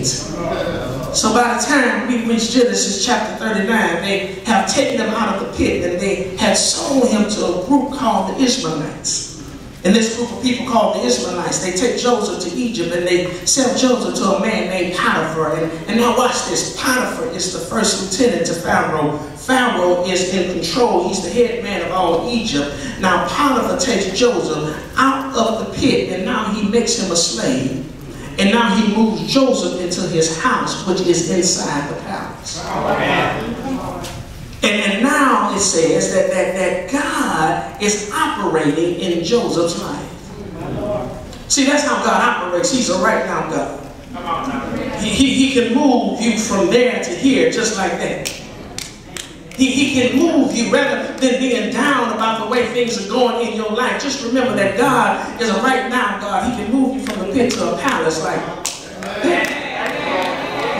pit. So by the time we reach Genesis chapter 39, they have taken him out of the pit and they had sold him to a group called the Ishmaelites. And this group of people called the Israelites, they take Joseph to Egypt and they sell Joseph to a man named Potiphar. And now watch this. Potiphar is the first lieutenant to Pharaoh. Pharaoh is in control. He's the head man of all Egypt. Now Potiphar takes Joseph out of the pit and now he makes him a slave. And now he moves Joseph into his house, which is inside the palace. And now it says that God is operating in Joseph's life. See, that's how God operates. He's a right now God. He can move you from there to here just like that. He can move you rather than being down about the way things are going in your life. Just remember that God is a right now God. He can move you from the pit to a palace like that.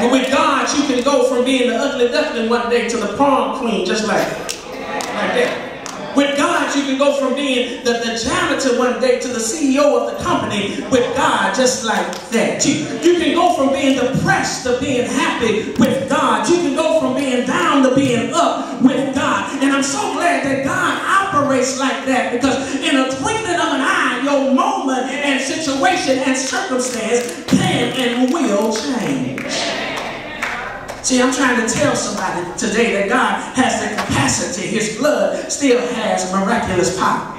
But with God, you can go from being the ugly duckling one day to the prom queen, just like that. With God, you can go from being the janitor one day to the CEO of the company. With God, just like that. You can go from being depressed to being happy with God. You can go from being down to being up with God. And I'm so glad that God operates like that, because in a twinkling of an eye, your moment and situation and circumstance can and will change. See, I'm trying to tell somebody today that God has the capacity. His blood still has miraculous power.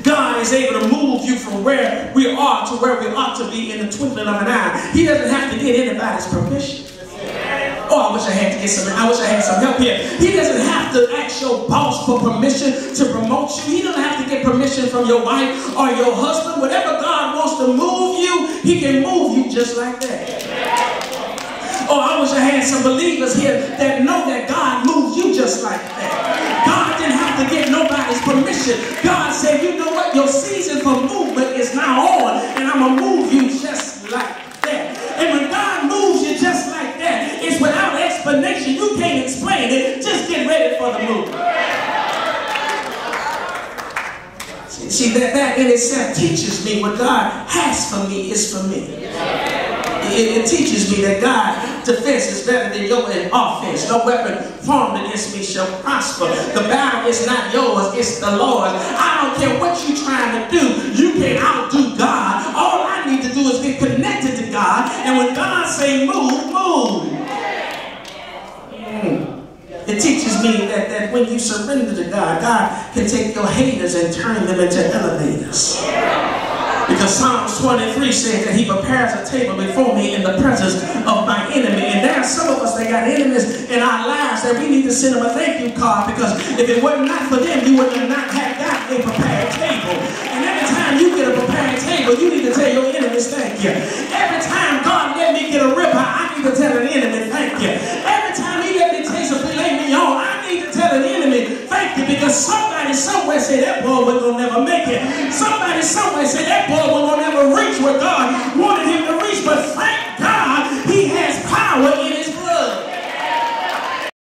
God is able to move you from where we are to where we ought to be in the twinkling of an eye. He doesn't have to get anybody's permission. Oh, I wish I had some help here. He doesn't have to ask your boss for permission to promote you. He doesn't have to get permission from your wife or your husband. Whatever God wants to move you, he can move you just like that. Oh, I wish I had some believers here that know that God moves you just like that. God didn't have to get nobody's permission. God said, you know what? Your season for movement is now on, and I'm going to move you just like that. And when God moves you just like that, it's without explanation. You can't explain it. Just get ready for the move. See, that in itself teaches me what God has for me is for me. It teaches me that God's defense is better than your offense. No weapon formed against me shall prosper. The battle is not yours, it's the Lord's. I don't care what you're trying to do. You can't outdo God. All I need to do is get connected to God. And when God say move, move. It teaches me that when you surrender to God, God can take your haters and turn them into elevators. Because Psalms 23 says that he prepares a table before me in the presence of my enemy. And there are some of us that got enemies in our lives that we need to send them a thank you card, because if it were not for them, you would not have got a prepared table. And every time you get a prepared table, you need to tell your enemies thank you. Every time God let me get a ribeye, I need to tell an enemy thank you. Every time he let me taste a filet mignon, I need to tell an enemy thank you, because somebody somewhere said that boy was going to never make it. Somebody somewhere said that boy was going to never reach where God